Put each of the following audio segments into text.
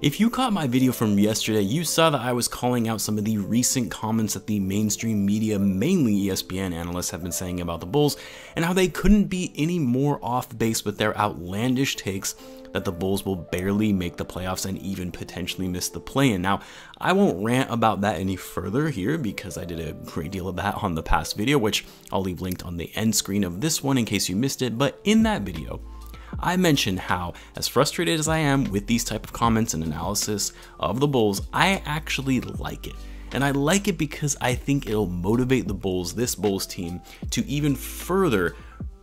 If you caught my video from yesterday, you saw that I was calling out some of the recent comments that the mainstream media, mainly ESPN analysts, have been saying about the Bulls, and how they couldn't be any more off base with their outlandish takes that the Bulls will barely make the playoffs and even potentially miss the play-in. Now, I won't rant about that any further here because I did a great deal of that on the past video, which I'll leave linked on the end screen of this one in case you missed it, but in that video, I mentioned how, as frustrated as I am with these type of comments and analysis of the Bulls, I actually like it. And I like it because I think it'll motivate the Bulls, this Bulls team, to even further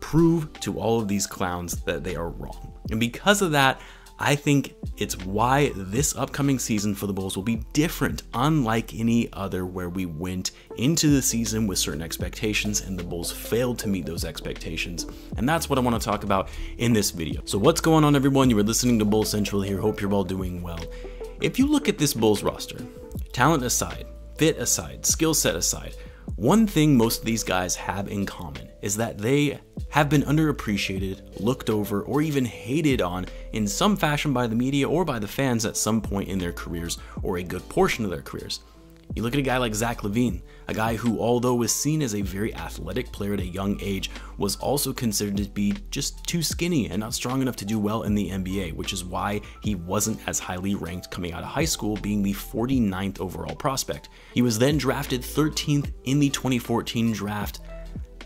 prove to all of these clowns that they are wrong. And because of that, I think it's why this upcoming season for the Bulls will be different, unlike any other where we went into the season with certain expectations and the Bulls failed to meet those expectations. And that's what I want to talk about in this video. So what's going on, everyone? You are listening to Bull Central here. Hope you're all doing well. If you look at this Bulls roster, talent aside, fit aside, skill set aside, one thing most of these guys have in common is that they have been underappreciated, looked over, or even hated on in some fashion by the media or by the fans at some point in their careers or a good portion of their careers. You look at a guy like Zach LaVine, a guy who, although was seen as a very athletic player at a young age, was also considered to be just too skinny and not strong enough to do well in the NBA, which is why he wasn't as highly ranked coming out of high school, being the 49th overall prospect. He was then drafted 13th in the 2014 draft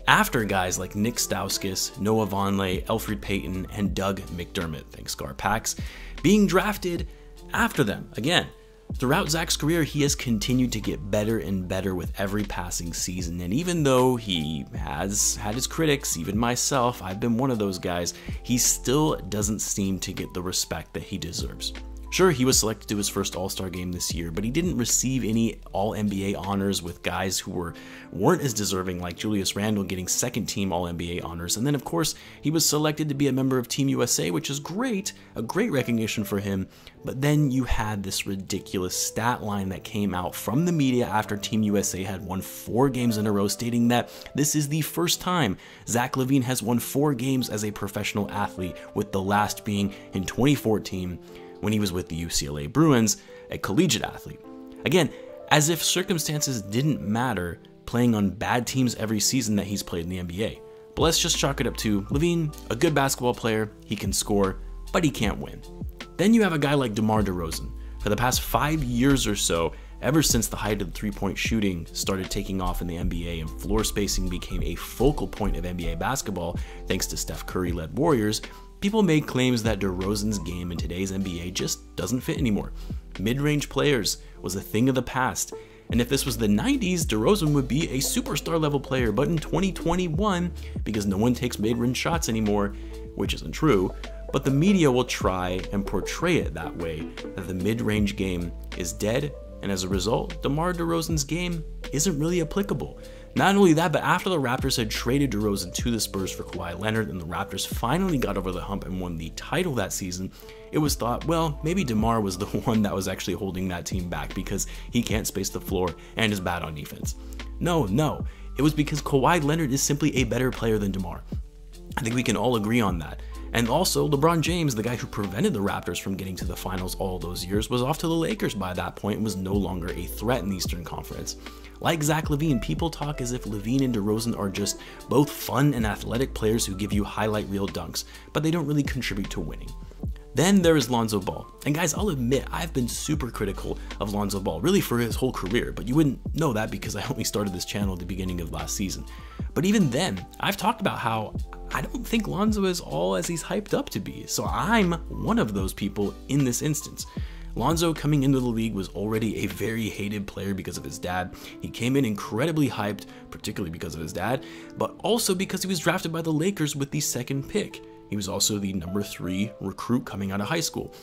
after guys like Nick Stauskas, Noah Vonleh, Elfrid Payton, and Doug McDermott, thanks Garpax, being drafted after them. Again, throughout Zach's career, he has continued to get better and better with every passing season, and even though he has had his critics, even myself, I've been one of those guys, he still doesn't seem to get the respect that he deserves. Sure, he was selected to his first All-Star game this year, but he didn't receive any All-NBA honors with guys who weren't as deserving, like Julius Randle getting second-team All-NBA honors. And then, of course, he was selected to be a member of Team USA, which is great, a great recognition for him. But then you had this ridiculous stat line that came out from the media after Team USA had won 4 games in a row, stating that this is the first time Zach LaVine has won 4 games as a professional athlete, with the last being in 2014, when he was with the UCLA Bruins, a collegiate athlete. Again, as if circumstances didn't matter playing on bad teams every season that he's played in the NBA. But let's just chalk it up to LaVine, a good basketball player, he can score, but he can't win. Then you have a guy like DeMar DeRozan. For the past 5 years or so, ever since the height of the three-point shooting started taking off in the NBA and floor spacing became a focal point of NBA basketball thanks to Steph Curry-led Warriors, people made claims that DeRozan's game in today's NBA just doesn't fit anymore. Mid-range players was a thing of the past, and if this was the 90s, DeRozan would be a superstar level player, but in 2021, because no one takes mid-range shots anymore, which isn't true, but the media will try and portray it that way, that the mid-range game is dead, and as a result, DeMar DeRozan's game isn't really applicable. Not only that, but after the Raptors had traded DeRozan to the Spurs for Kawhi Leonard and the Raptors finally got over the hump and won the title that season, it was thought, well, maybe DeMar was the one that was actually holding that team back because he can't space the floor and is bad on defense. No, it was because Kawhi Leonard is simply a better player than DeMar. I think we can all agree on that. And also, LeBron James, the guy who prevented the Raptors from getting to the finals all those years, was off to the Lakers by that point and was no longer a threat in the Eastern Conference. Like Zach LaVine, people talk as if LaVine and DeRozan are just both fun and athletic players who give you highlight reel dunks, but they don't really contribute to winning. Then there is Lonzo Ball. And guys, I'll admit, I've been super critical of Lonzo Ball, really for his whole career, but you wouldn't know that because I only started this channel at the beginning of last season. But even then, I've talked about how I don't think Lonzo is all as he's hyped up to be, so I'm one of those people in this instance. Lonzo coming into the league was already a very hated player because of his dad. He came in incredibly hyped, particularly because of his dad, but also because he was drafted by the Lakers with the 2nd pick. He was also the number 3 recruit coming out of high school.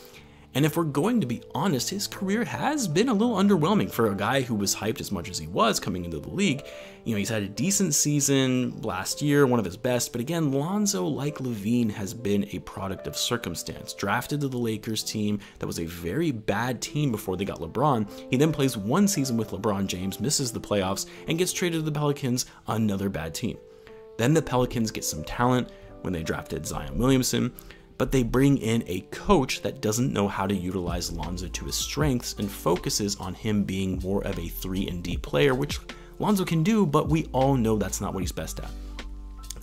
And if we're going to be honest, his career has been a little underwhelming for a guy who was hyped as much as he was coming into the league. You know, he's had a decent season last year, one of his best, but again, Lonzo, like LaVine, has been a product of circumstance. Drafted to the Lakers team that was a very bad team before they got LeBron. He then plays 1 season with LeBron James, misses the playoffs, and gets traded to the Pelicans, another bad team. Then the Pelicans get some talent when they drafted Zion Williamson. but they bring in a coach that doesn't know how to utilize Lonzo to his strengths and focuses on him being more of a 3-and-D player, which Lonzo can do, but we all know that's not what he's best at.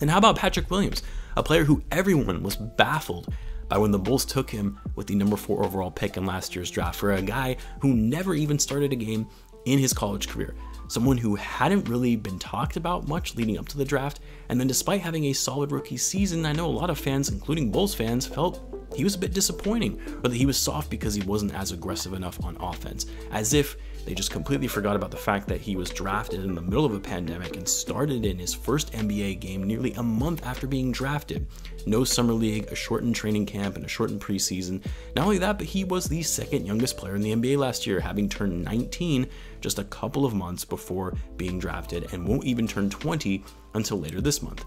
And how about Patrick Williams, a player who everyone was baffled by when the Bulls took him with the number 4 overall pick in last year's draft, for a guy who never even started a game in his college career, someone who hadn't really been talked about much leading up to the draft, and then despite having a solid rookie season, I know a lot of fans, including Bulls fans, felt he was a bit disappointing, or that he was soft because he wasn't as aggressive enough on offense, as if they just completely forgot about the fact that he was drafted in the middle of a pandemic and started in his first NBA game nearly a month after being drafted. No summer league, a shortened training camp, and a shortened preseason. Not only that, but he was the second youngest player in the NBA last year, having turned 19 just a couple of months before being drafted, and won't even turn 20 until later this month.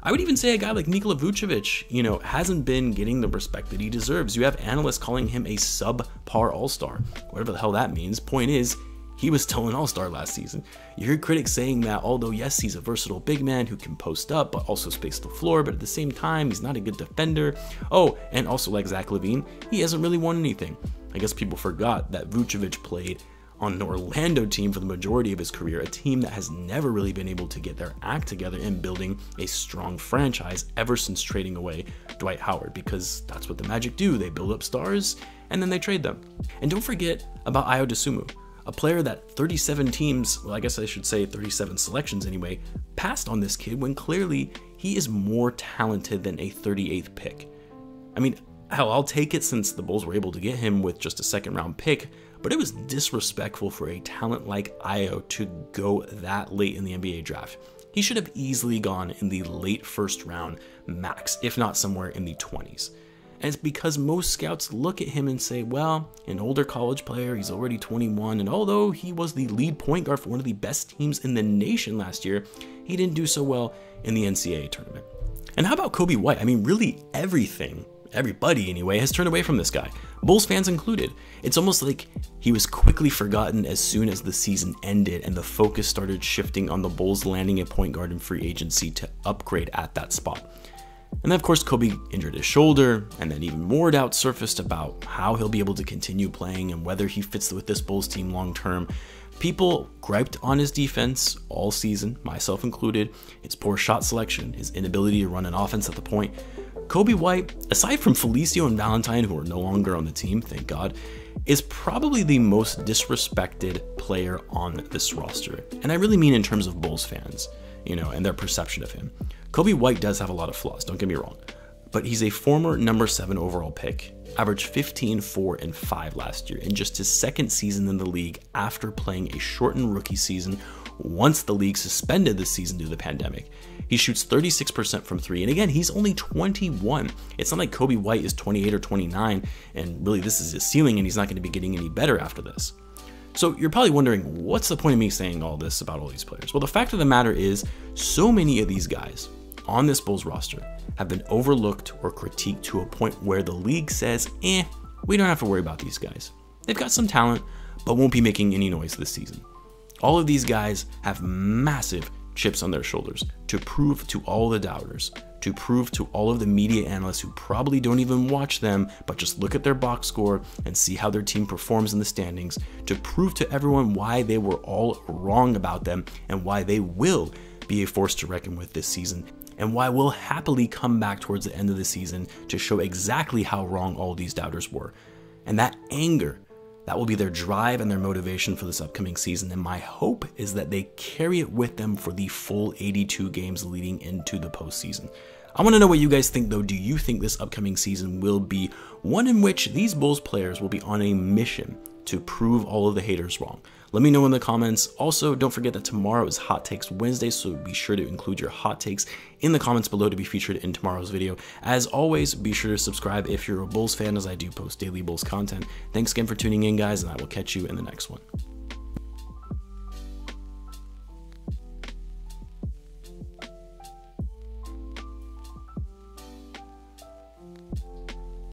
I would even say a guy like Nikola Vučević, hasn't been getting the respect that he deserves. You have analysts calling him a subpar all-star, whatever the hell that means. Point is, he was still an all-star last season. You hear critics saying that although yes, he's a versatile big man who can post up but also space the floor, but at the same time, he's not a good defender. Oh, and also like Zach LaVine, he hasn't really won anything. I guess people forgot that Vucevic played on an Orlando team for the majority of his career, a team that has never really been able to get their act together in building a strong franchise ever since trading away Dwight Howard, because that's what the Magic do. They build up stars and then they trade them. And don't forget about Ayo Dosunmu, a player that 37 teams, well, I guess I should say 37 selections anyway, passed on this kid when clearly he is more talented than a 38th pick. I mean, hell, I'll take it since the Bulls were able to get him with just a second-round pick, but it was disrespectful for a talent like Ayo to go that late in the NBA draft. He should have easily gone in the late first round max, if not somewhere in the 20s. And it's because most scouts look at him and say, well, an older college player, he's already 21, and although he was the lead point guard for one of the best teams in the nation last year, he didn't do so well in the NCAA tournament. And how about Coby White? I mean, really everybody anyway, has turned away from this guy, Bulls fans included. It's almost like he was quickly forgotten as soon as the season ended and the focus started shifting on the Bulls landing a point guard in free agency to upgrade at that spot. And then of course Coby injured his shoulder, and then even more doubts surfaced about how he'll be able to continue playing and whether he fits with this Bulls team long term. People griped on his defense all season, myself included, his poor shot selection, his inability to run an offense at the point. Coby White, aside from Felicio and Valentine, who are no longer on the team, thank God, is probably the most disrespected player on this roster. And I really mean in terms of Bulls fans, and their perception of him. Coby White does have a lot of flaws, don't get me wrong, but he's a former number 7 overall pick, averaged 15, 4, and 5 last year in just his second season in the league after playing a shortened rookie season once the league suspended the season due to the pandemic. He shoots 36% from 3, and again, he's only 21. It's not like Coby White is 28 or 29, and really this is his ceiling and he's not going to be getting any better after this. So you're probably wondering, what's the point of me saying all this about all these players? Well, the fact of the matter is, so many of these guys on this Bulls roster have been overlooked or critiqued to a point where the league says, we don't have to worry about these guys. They've got some talent, but won't be making any noise this season. All of these guys have massive chips on their shoulders to prove to all the doubters, to prove to all of the media analysts who probably don't even watch them, but just look at their box score and see how their team performs in the standings, to prove to everyone why they were all wrong about them and why they will be a force to reckon with this season, and why we'll happily come back towards the end of the season to show exactly how wrong all these doubters were. And that anger, that will be their drive and their motivation for this upcoming season, and my hope is that they carry it with them for the full 82 games leading into the postseason. I want to know what you guys think though. Do you think this upcoming season will be one in which these Bulls players will be on a mission to prove all of the haters wrong? Let me know in the comments. Also, don't forget that tomorrow is Hot Takes Wednesday, so be sure to include your hot takes in the comments below to be featured in tomorrow's video. As always, be sure to subscribe if you're a Bulls fan, as I do post daily Bulls content. Thanks again for tuning in, guys, and I will catch you in the next one.